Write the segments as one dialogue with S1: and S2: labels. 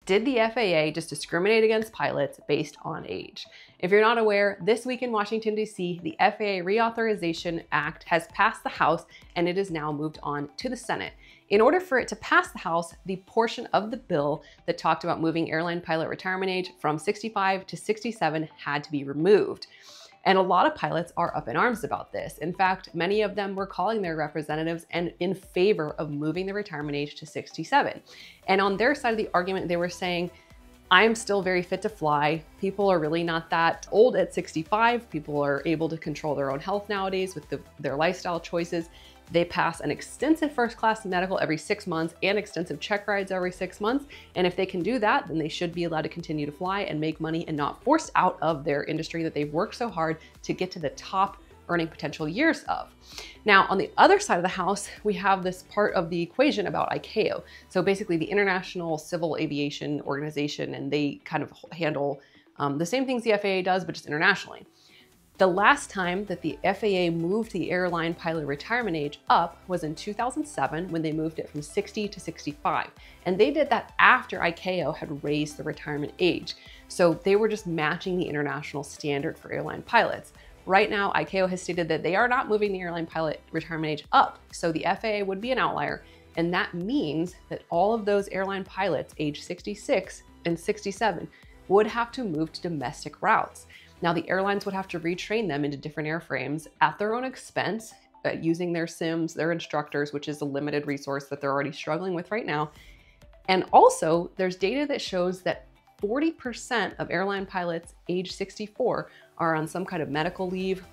S1: Did the FAA just discriminate against pilots based on age? If you're not aware, this week in Washington, D.C., the FAA Reauthorization Act has passed the House and it is now moved on to the Senate. In order for it to pass the House, the portion of the bill that talked about moving airline pilot retirement age from 65 to 67 had to be removed. And a lot of pilots are up in arms about this. In fact, many of them were calling their representatives and in favor of moving the retirement age to 67. And on their side of the argument, they were saying, I'm still very fit to fly. People are really not that old at 65. People are able to control their own health nowadays with their lifestyle choices. They pass an extensive first class medical every 6 months and extensive check rides every 6 months. And if they can do that, then they should be allowed to continue to fly and make money and not forced out of their industry that they've worked so hard to get to the top earning potential years of. Now, on the other side of the house, we have this part of the equation about ICAO. So basically the International Civil Aviation Organization, and they kind of handle the same things the FAA does, but just internationally. The last time that the FAA moved the airline pilot retirement age up was in 2007 when they moved it from 60 to 65. And they did that after ICAO had raised the retirement age. So they were just matching the international standard for airline pilots. Right now, ICAO has stated that they are not moving the airline pilot retirement age up. So the FAA would be an outlier. And that means that all of those airline pilots age 66 and 67 would have to move to domestic routes. Now, the airlines would have to retrain them into different airframes at their own expense, using their sims, their instructors, which is a limited resource that they're already struggling with right now. And also, there's data that shows that 40% of airline pilots age 64 are on some kind of medical leave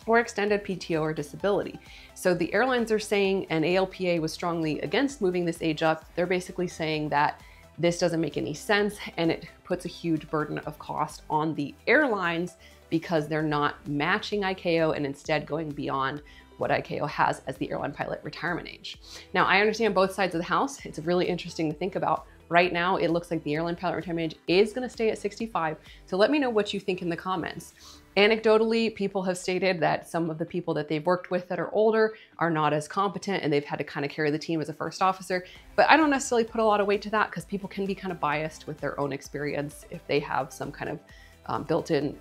S1: or extended PTO or disability. So the airlines are saying, and ALPA was strongly against moving this age up, they're basically saying that this doesn't make any sense and it puts a huge burden of cost on the airlines because they're not matching ICAO and instead going beyond what ICAO has as the airline pilot retirement age. Now, I understand both sides of the house. It's really interesting to think about. Right now, it looks like the airline pilot retirement age is going to stay at 65. So let me know what you think in the comments. Anecdotally, people have stated that some of the people that they've worked with that are older are not as competent and they've had to kind of carry the team as a first officer. But I don't necessarily put a lot of weight to that because people can be kind of biased with their own experience if they have some kind of built-in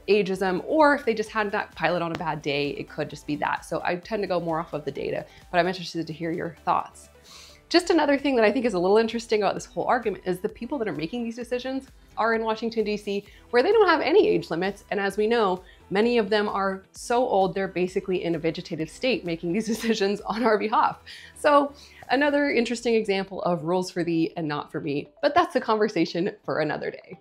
S1: ageism, or if they just had that pilot on a bad day, it could just be that. So I tend to go more off of the data, but I'm interested to hear your thoughts. Just another thing that I think is a little interesting about this whole argument is the people that are making these decisions are in Washington, D.C., where they don't have any age limits. And as we know, many of them are so old, they're basically in a vegetative state making these decisions on our behalf. So another interesting example of rules for thee and not for me, but that's a conversation for another day.